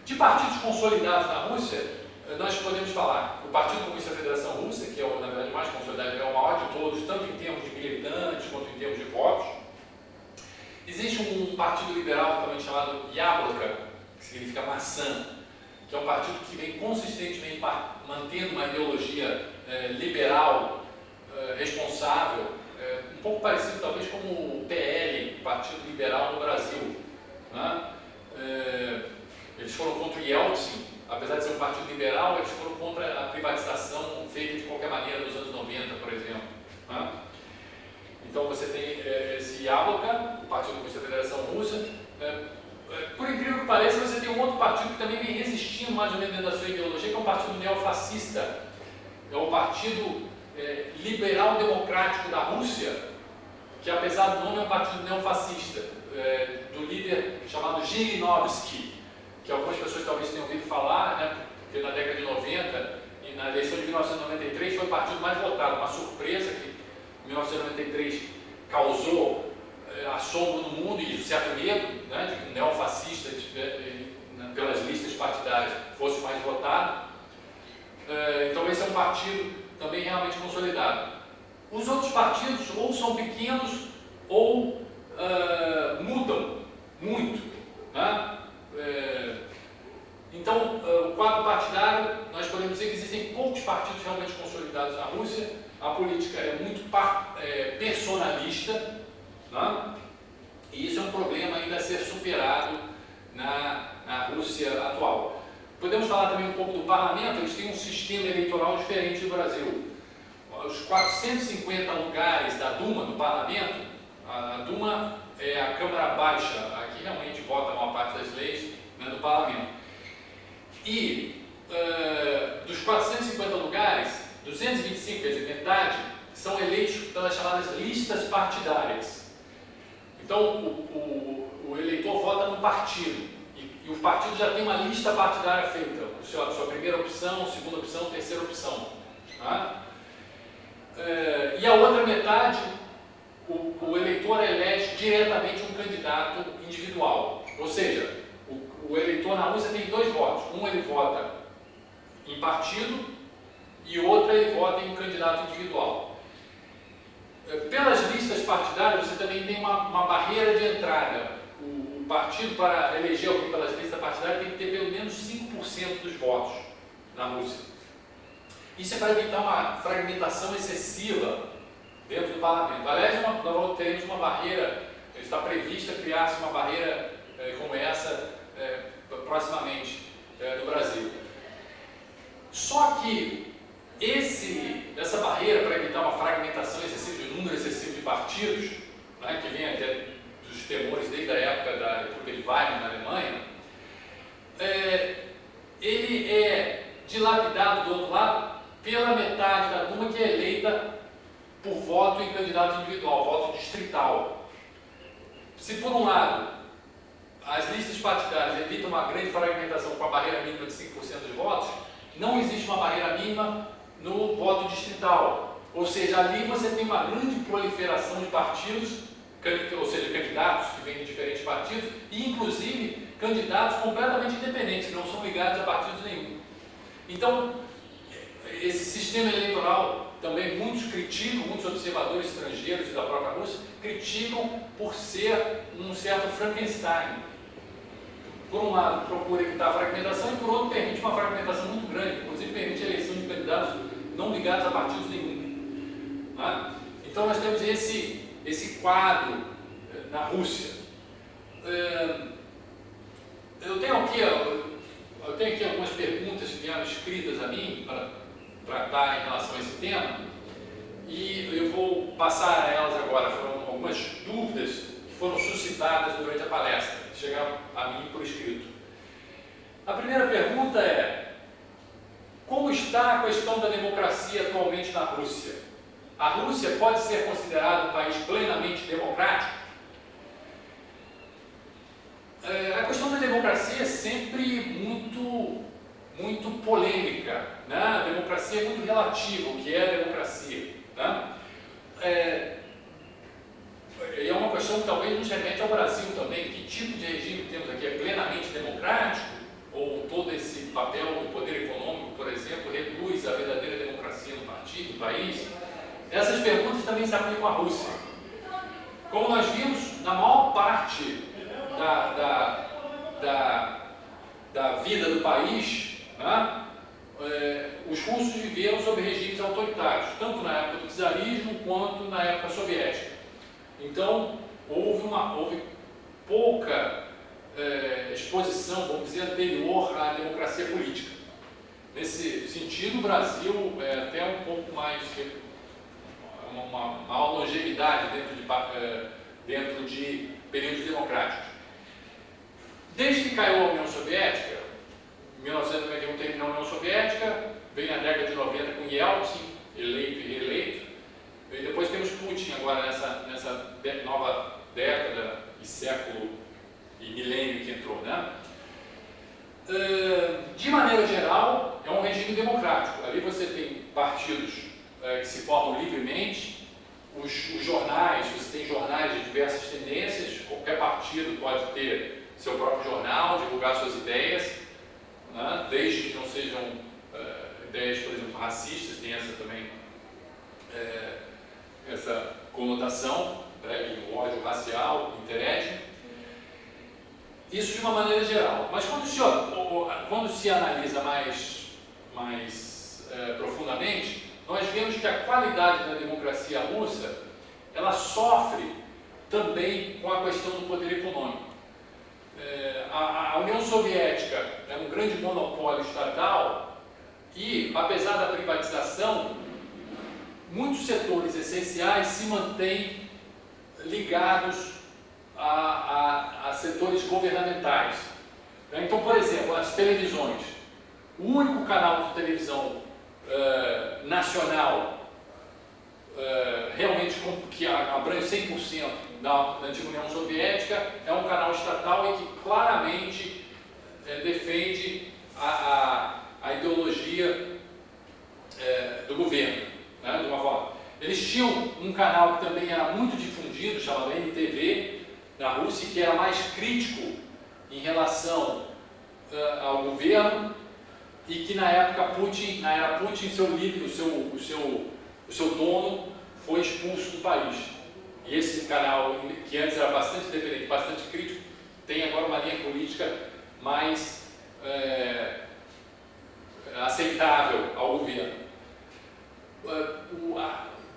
De partidos consolidados na Rússia, nós podemos falar o Partido Comunista da Federação Russa, que é, na verdade, mais consolidado, é o maior de todos, tanto em termos de militantes quanto em termos de votos. Existe um partido liberal também chamado Yabloko, que significa maçã, que é um partido que vem consistentemente mantendo uma ideologia liberal, responsável, um pouco parecido talvez com o PL, o Partido Liberal no Brasil, né? Eles foram contra o Yeltsin, apesar de ser um partido liberal, eles foram contra a privatização feita de qualquer maneira nos anos 90, por exemplo, né? Então você tem esse Yabloko, o Partido Comunista da Federação Russa. Por incrível que pareça, você tem um outro partido que também vem resistindo mais ou menos dentro da sua ideologia, que é um partido neofascista. É o Partido Liberal Democrático da Rússia, que apesar do nome é um partido neofascista, do líder chamado Zhirinovsky, que algumas pessoas talvez tenham ouvido falar, né, porque na década de 90 e na eleição de 1993 foi o partido mais votado, uma surpresa que em 1993 causou assombro no mundo e certo medo, né, de que um neofascista pelas listas partidárias fosse mais votado. Então esse é um partido também realmente consolidado. Os outros partidos ou são pequenos ou mudam muito, né? Então, o quadro partidário, nós podemos dizer que existem poucos partidos realmente consolidados na Rússia. A política é muito personalista, né? E isso é um problema ainda a ser superado na Rússia atual. Podemos falar também um pouco do parlamento. Eles têm um sistema eleitoral diferente do Brasil. Os 450 lugares da Duma, do parlamento, a Duma é a Câmara Baixa, aqui realmente vota uma parte das leis, né, do parlamento. E dos 450 lugares, 225, quer dizer, metade, são eleitos pelas chamadas listas partidárias. Então, o eleitor vota no partido, e o partido já tem uma lista partidária feita, sua primeira opção, segunda opção, terceira opção. Tá? E a outra metade, o eleitor elege diretamente um candidato individual. Ou seja, o eleitor na Rússia tem dois votos. Um ele vota em partido e o outro ele vota em um candidato individual. Pelas listas partidárias você também tem uma barreira de entrada. O partido, para eleger alguém pelas listas partidárias, tem que ter pelo menos 5% dos votos na Rússia. Isso é para evitar uma fragmentação excessiva dentro do parlamento. Aliás, nós teremos uma barreira está prevista criar-se uma barreira como essa proximamente no Brasil. Só que essa barreira para evitar uma fragmentação excessiva, de um número excessivo de partidos, né, que vem até dos temores desde a época da República de Weimar na Alemanha, ele é dilapidado do outro lado pela metade da turma que é eleita por voto em candidato individual, voto distrital. Se por um lado as listas partidárias evitam uma grande fragmentação com a barreira mínima de 5% dos votos, não existe uma barreira mínima no voto distrital. Ou seja, ali você tem uma grande proliferação de partidos, ou seja, candidatos que vêm de diferentes partidos, e inclusive candidatos completamente independentes, que não são ligados a partidos nenhum. Então, esse sistema eleitoral também muitos criticam, muitos observadores estrangeiros e da própria Rússia criticam por ser um certo Frankenstein. Por um lado, procura evitar a fragmentação e por outro, permite uma fragmentação muito grande, inclusive permite a eleição de candidatos não ligados a partidos nenhum. Tá? Então, nós temos esse quadro na Rússia. Eu tenho aqui algumas perguntas que vieram escritas a mim para tratar em relação a esse tema e eu vou passar a elas agora. Foram algumas dúvidas que foram suscitadas durante a palestra, que chegaram a mim por escrito. A primeira pergunta é: como está a questão da democracia atualmente na Rússia? A Rússia pode ser considerada um país plenamente democrático? A questão da democracia é sempre muito polêmica, né? A democracia é muito relativa, o que é a democracia, né? É uma questão que talvez nos remete ao Brasil também. Que tipo de regime temos aqui? É plenamente democrático? Ou todo esse papel do poder econômico, por exemplo, reduz a verdadeira democracia no país? Essas perguntas também se aplicam à Rússia. Como nós vimos, na maior parte da vida do país, né, os russos viveram sob regimes autoritários, tanto na época do czarismo quanto na época soviética. Então, houve pouca exposição, vamos dizer, anterior à democracia política. Nesse sentido, o Brasil é até um pouco mais, uma maior longevidade dentro de períodos democráticos. Desde que caiu a União Soviética, em 1991 terminou a União Soviética, vem a década de 90 com Yeltsin, eleito e reeleito, e depois temos Putin agora nessa nova década e século e milênio que entrou, né? De maneira geral, é um regime democrático. Ali você tem partidos que se formam livremente, os jornais, você tem jornais de diversas tendências, qualquer partido pode ter seu próprio jornal, divulgar suas ideias, né? Desde que não sejam ideias, por exemplo, racistas, tem essa também, essa conotação, o ódio racial, interétnico. Isso de uma maneira geral. Mas quando se analisa mais profundamente, nós vemos que a qualidade da democracia russa, ela sofre também com a questão do poder econômico. A União Soviética era um grande monopólio estatal e, apesar da privatização, muitos setores essenciais se mantêm ligados a setores governamentais. Então, por exemplo, as televisões. O único canal de televisão nacional realmente que abrange 100% da antiga União Soviética é um canal estatal e que claramente defende a ideologia do governo, né, de uma forma. Eles tinham um canal que também era muito difundido, chamado NTV, na Rússia, que era mais crítico em relação ao governo, e que na época na era Putin, seu líder, o seu dono, foi expulso do país. E esse canal, que antes era bastante independente, bastante crítico, tem agora uma linha política mais aceitável ao governo.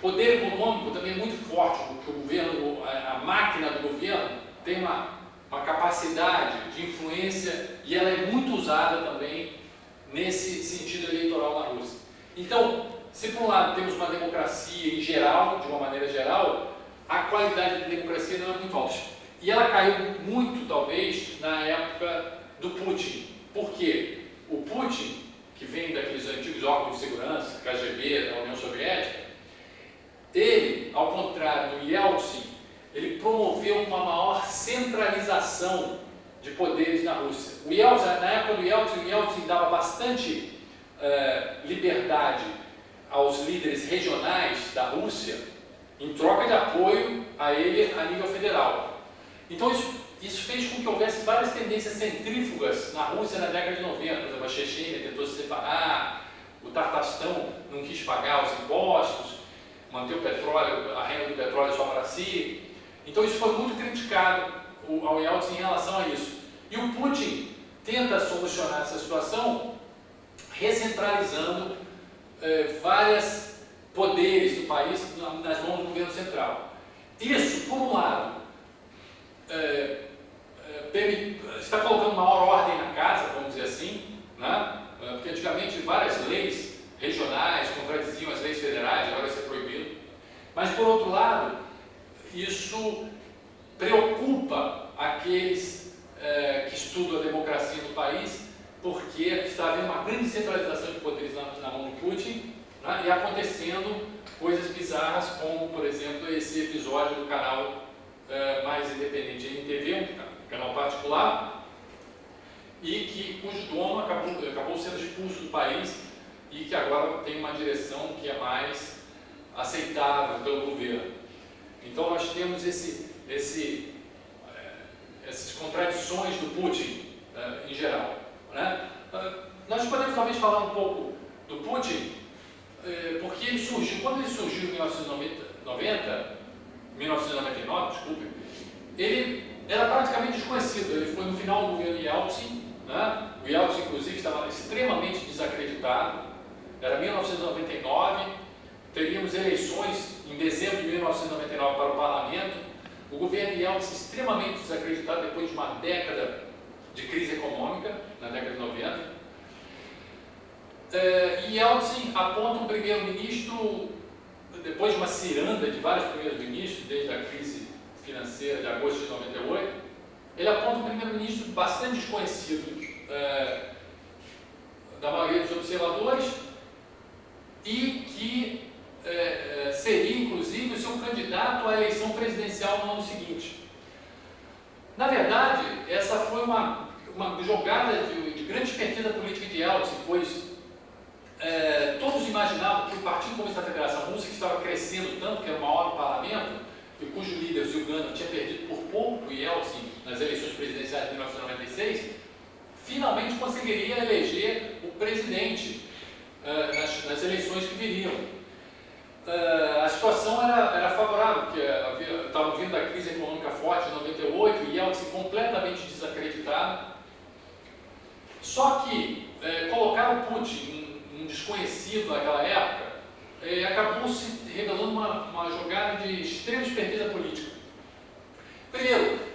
poder econômico também muito forte, porque o governo, a máquina do governo tem uma capacidade de influência e ela é muito usada também nesse sentido eleitoral na Rússia. Então, se por um lado temos uma democracia em geral, de uma maneira geral, a qualidade da democracia não é muito alta. E ela caiu muito, talvez, na época do Putin. Por quê? O Putin, que vem daqueles antigos órgãos de segurança, KGB, da União Soviética, ele, ao contrário do Yeltsin, ele promoveu uma maior centralização de poderes na Rússia. O Yeltsin, na época do Yeltsin, o Yeltsin dava bastante liberdade aos líderes regionais da Rússia em troca de apoio a ele a nível federal. Então isso fez com que houvesse várias tendências centrífugas na Rússia na década de 90. Por exemplo, a Chechênia tentou se separar, o Tartarstão não quis pagar os impostos, manter o petróleo, a renda do petróleo só para si. Então isso foi muito criticado ao Yeltsin em relação a isso. E o Putin tenta solucionar essa situação recentralizando vários poderes do país nas mãos do governo central. Isso, por um lado, está colocando maior ordem na casa, vamos dizer assim, né? Porque antigamente várias leis regionais contradiziam as leis federais, agora isso é proibido. Mas, por outro lado, isso preocupa aqueles que estudam a democracia no país, porque está havendo uma grande centralização de poderes na mão do Putin, né? E acontecendo coisas bizarras, como, por exemplo, esse episódio do canal mais independente NTV, um canal particular, e cujo dono acabou sendo expulso do país e que agora tem uma direção que é mais aceitável pelo governo. Então nós temos essas contradições do Putin em geral, né? Nós podemos talvez falar um pouco do Putin, porque ele surgiu, quando ele surgiu em 1999, desculpe, ele era praticamente desconhecido. Ele foi no final do governo Yeltsin, né? O Yeltsin, inclusive, estava extremamente desacreditado. Era 1999, teríamos eleições em dezembro de 1999 para o parlamento. O governo Yeltsin extremamente desacreditado depois de uma década de crise econômica, na década de 90. E Yeltsin aponta um primeiro-ministro, depois de uma ciranda de vários primeiros ministros, desde a crise financeira de agosto de 98, ele aponta um primeiro-ministro bastante desconhecido da maioria dos observadores e que seria, inclusive, o seu candidato à eleição presidencial no ano seguinte. Na verdade, essa foi uma jogada de grande esperteza política de Yeltsin, pois todos imaginavam que o Partido Comunista da Federação Russa, que estava crescendo tanto, que era o maior no parlamento, e cujo líder, Zyuganov, tinha perdido por pouco Yeltsin nas eleições presidenciais de 1996, finalmente conseguiria eleger o presidente nas eleições que viriam. A situação era favorável, porque estava vindo da crise econômica forte de 98 e Yeltsin completamente desacreditado. Só que colocar o Putin, um desconhecido naquela época, acabou se revelando uma jogada de extrema esperteza política. Primeiro,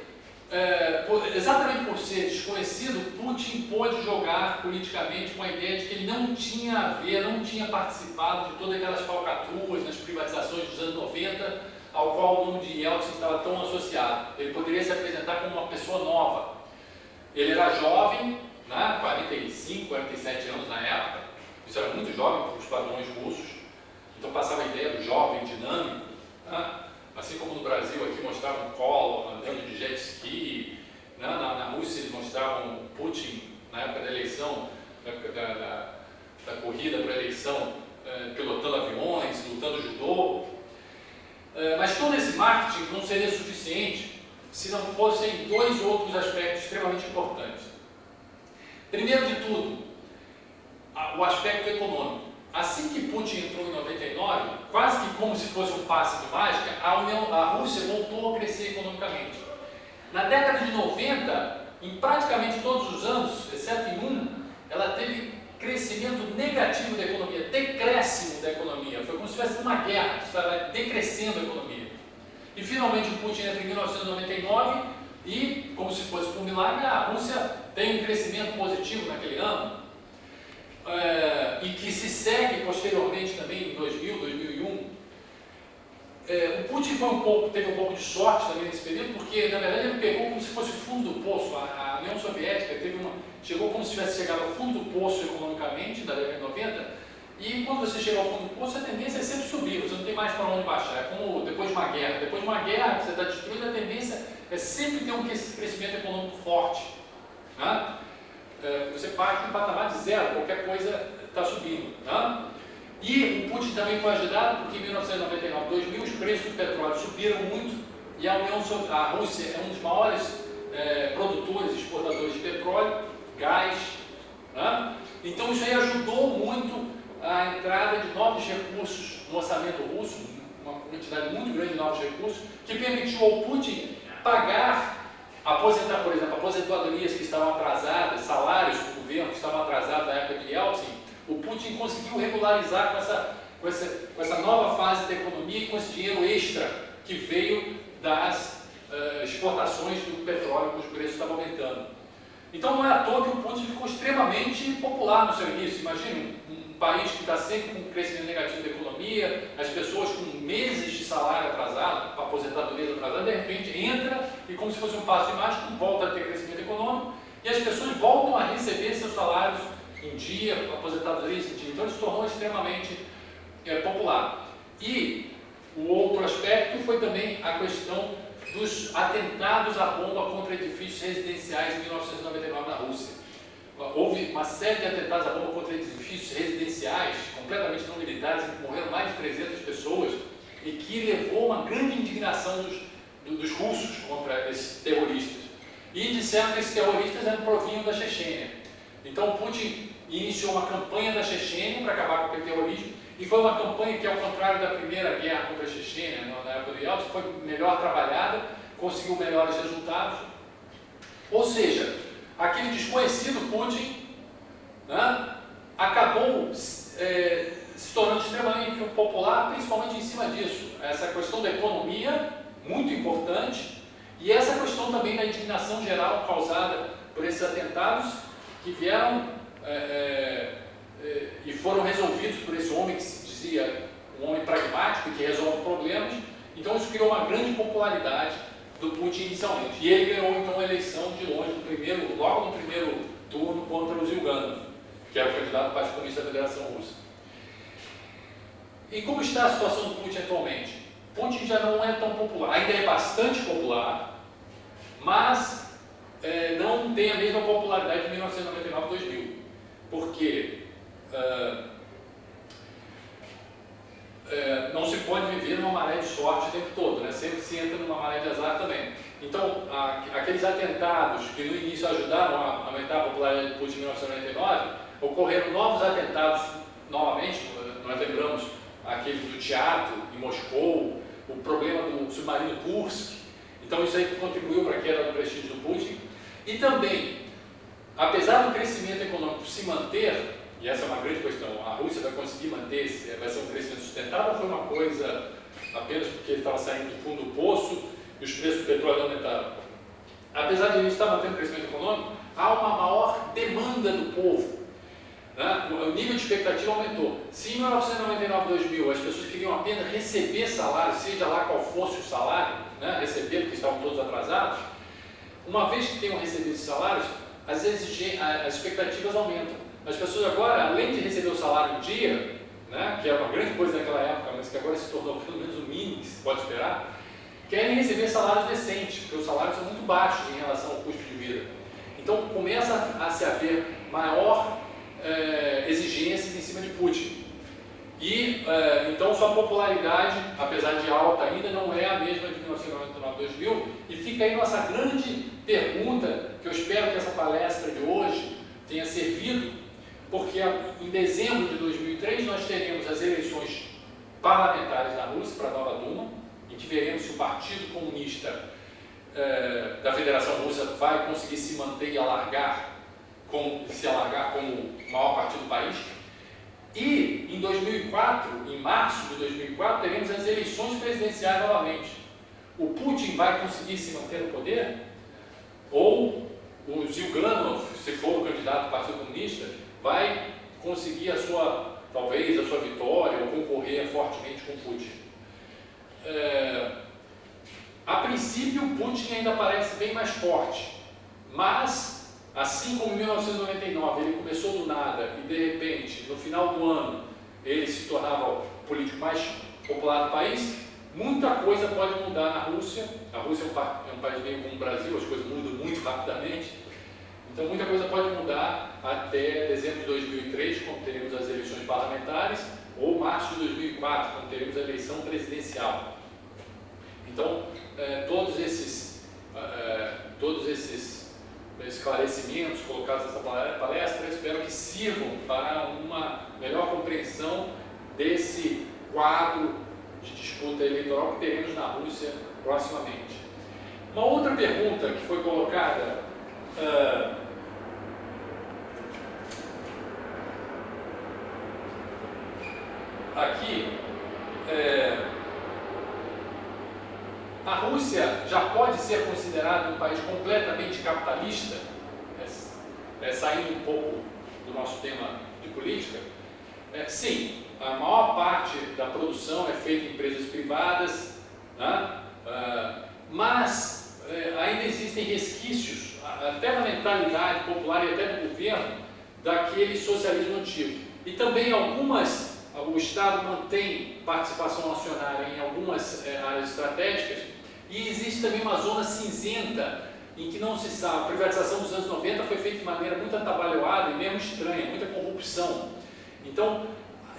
exatamente por ser desconhecido, Putin pôde jogar politicamente com a ideia de que ele não tinha participado de todas aquelas falcatruas nas privatizações dos anos 90, ao qual o nome de Yeltsin estava tão associado. Ele poderia se apresentar como uma pessoa nova. Ele era jovem, né, 45, 47 anos na época, isso era muito jovem para os padrões russos, então passava a ideia do jovem dinâmico, né? Assim como no Brasil aqui mostravam Collor andando de jet ski, né? Na Rússia eles mostravam Putin na época da eleição, na época da corrida para a eleição, pilotando aviões, lutando judô. Mas todo esse marketing não seria suficiente se não fossem dois outros aspectos extremamente importantes. Primeiro de tudo, o aspecto econômico. Assim que Putin entrou em 99, quase que como se fosse um passe de mágica, a Rússia voltou a crescer economicamente. Na década de 90, em praticamente todos os anos, exceto em um, ela teve crescimento negativo da economia, decréscimo da economia. Foi como se tivesse uma guerra, estava decrescendo a economia. E finalmente o Putin entra em 1999 e, como se fosse por um milagre, a Rússia tem um crescimento positivo naquele ano, e que se segue posteriormente também em 2000, 2001. O Putin teve um pouco de sorte também nesse período, porque na verdade ele pegou como se fosse o fundo do poço. A União Soviética chegou como se tivesse chegado ao fundo do poço economicamente da década de 90, e quando você chega ao fundo do poço, a tendência é sempre subir, você não tem mais para onde baixar. É como depois de uma guerra. Depois de uma guerra, você está destruído, a tendência é sempre ter um crescimento econômico forte. Né? Você parte de um patamar de zero, qualquer coisa está subindo. Né? E o Putin também foi ajudado porque em 1999, 2000, os preços do petróleo subiram muito e a Rússia é um dos maiores produtores e exportadores de petróleo, gás. Né? Então isso aí ajudou muito a entrada de novos recursos no orçamento russo, uma quantidade muito grande de novos recursos, que permitiu ao Putin pagar, por exemplo, aposentadorias que estavam atrasadas, salários do governo que estavam atrasados na época de Yeltsin. O Putin conseguiu regularizar com essa nova fase da economia e com esse dinheiro extra que veio das exportações do petróleo, cujos preços estavam aumentando. Então não é à toa que o Putin ficou extremamente popular no seu início. Imagina um país que está sempre com um crescimento negativo da economia, as pessoas com meses de salário atrasado, aposentadorias atrasadas, de repente entra e, como se fosse um passo de mágica, volta a ter crescimento econômico e as pessoas voltam a receber seus salários em dia, aposentadorias em dia. Então ele se tornou extremamente popular. E o outro aspecto foi também a questão dos atentados à bomba contra edifícios residenciais em 1999 na Rússia. Houve uma série de atentados à bomba contra edifícios residenciais, completamente não militares, em que morreram mais de 300 pessoas, e que levou uma grande indignação dos russos contra esses terroristas. E disseram que esses terroristas provinham da Chechênia. Então o Putin iniciou uma campanha da Chechênia para acabar com o terrorismo, e foi uma campanha que, ao contrário da primeira guerra contra a Chechênia, na época do Yeltsin, foi melhor trabalhada, conseguiu melhores resultados. Ou seja, aquele desconhecido Putin, né, acabou se tornando extremamente popular, principalmente em cima disso. Essa questão da economia, muito importante, e essa questão também da indignação geral causada por esses atentados que vieram e foram resolvidos por esse homem que se dizia um homem pragmático e que resolve problemas. Então isso criou uma grande popularidade do Putin inicialmente. E ele ganhou então a eleição de longe, logo no primeiro turno, contra o Zyuganov, que era o candidato do Partido Comunista da Federação Russa. E como está a situação do Putin atualmente? Putin já não é tão popular, ainda é bastante popular, mas não tem a mesma popularidade de 1999-2000. Porque não se pode viver numa maré de sorte o tempo todo, né? Sempre se entra numa maré de azar também. Então, aqueles atentados que no início ajudaram a aumentar a popularidade do Putin em 1999, ocorreram novos atentados novamente. Nós lembramos aquele do teatro em Moscou, o problema do submarino Kursk. Então isso aí contribuiu para a queda do prestígio do Putin. E também, apesar do crescimento econômico se manter, e essa é uma grande questão, a Rússia vai conseguir manter, vai ser um crescimento sustentável, ou foi uma coisa apenas porque ele estava saindo do fundo do poço e os preços do petróleo aumentaram? Apesar de a gente estar mantendo o crescimento econômico, há uma maior demanda do povo, né? O nível de expectativa aumentou. Se em 1999-2000 as pessoas queriam apenas receber salário, seja lá qual fosse o salário, né? Receber porque estavam todos atrasados, uma vez que tenham recebido esses salários, as expectativas aumentam. As pessoas agora, além de receber o salário em dia, né, que era uma grande coisa naquela época, mas que agora se tornou pelo menos o mínimo que se pode esperar, querem receber salários decentes, porque os salários são muito baixos em relação ao custo de vida. Então começa a se haver maior exigências em cima de Putin. E então sua popularidade, apesar de alta ainda, não é a mesma de 1999-2000, e fica aí nossa grande pergunta, que eu espero que essa palestra de hoje tenha servido, porque em dezembro de 2003 nós teremos as eleições parlamentares na Rússia para a Nova Duma, em que veremos se o Partido Comunista da Federação Russa vai conseguir se manter e alargar se alargar como o maior partido do país. E em 2004, em março de 2004, teremos as eleições presidenciais novamente. O Putin vai conseguir se manter no poder? Ou o Zyuganov, se for o candidato do Partido Comunista, vai conseguir talvez a sua vitória ou concorrer fortemente com o Putin? A princípio, o Putin ainda parece bem mais forte, mas, assim como em 1999 ele começou do nada e de repente, no final do ano, ele se tornava o político mais popular do país, muita coisa pode mudar na Rússia. A Rússia é um país meio como o Brasil, as coisas mudam muito rapidamente. Então, muita coisa pode mudar até dezembro de 2003, quando teremos as eleições parlamentares, ou março de 2004, quando teremos a eleição presidencial. Então, todos esses esclarecimentos colocados nessa palestra, eu espero que sirvam para uma melhor compreensão desse quadro de disputa eleitoral que teremos na Rússia proximamente. Uma outra pergunta que foi colocada aqui, a Rússia já pode ser considerada um país completamente capitalista, saindo um pouco do nosso tema de política? Sim, a maior parte da produção é feita em empresas privadas, né? Mas ainda existem resquícios, até na mentalidade popular e até do governo, daquele socialismo antigo. E também o Estado mantém participação acionária em algumas áreas estratégicas, e existe também uma zona cinzenta em que não se sabe. A privatização dos anos 90 foi feita de maneira muito atabalhoada e mesmo estranha, muita corrupção. Então,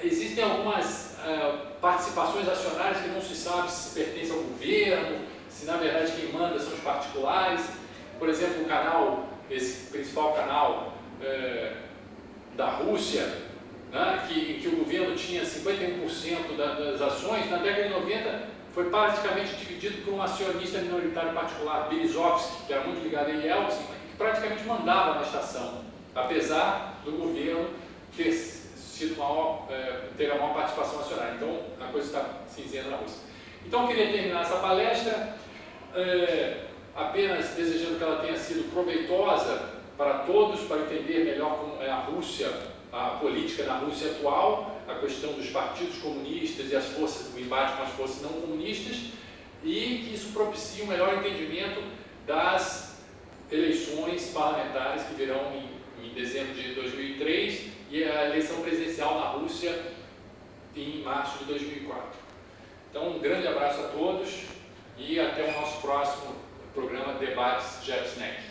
existem algumas participações acionárias que não se sabe se pertence ao governo, se na verdade quem manda são os particulares. Por exemplo, esse principal canal da Rússia, né, que o governo tinha 51% das ações, na década de 90 foi praticamente dividido por um acionista minoritário particular, Berezovsky, que era muito ligado a Yeltsin, que praticamente mandava na estação, apesar do governo ter a maior participação acionária. Então, a coisa está cinzenta na Rússia. Então, eu queria terminar essa palestra apenas desejando que ela tenha sido proveitosa para todos, para entender melhor como é a Rússia, a política na Rússia atual, a questão dos partidos comunistas e o embate com as forças não comunistas, e que isso propicie um melhor entendimento das eleições parlamentares que virão em dezembro de 2003 e a eleição presidencial na Rússia em março de 2004. Então, um grande abraço a todos e até o nosso próximo programa Debates Jepsnek.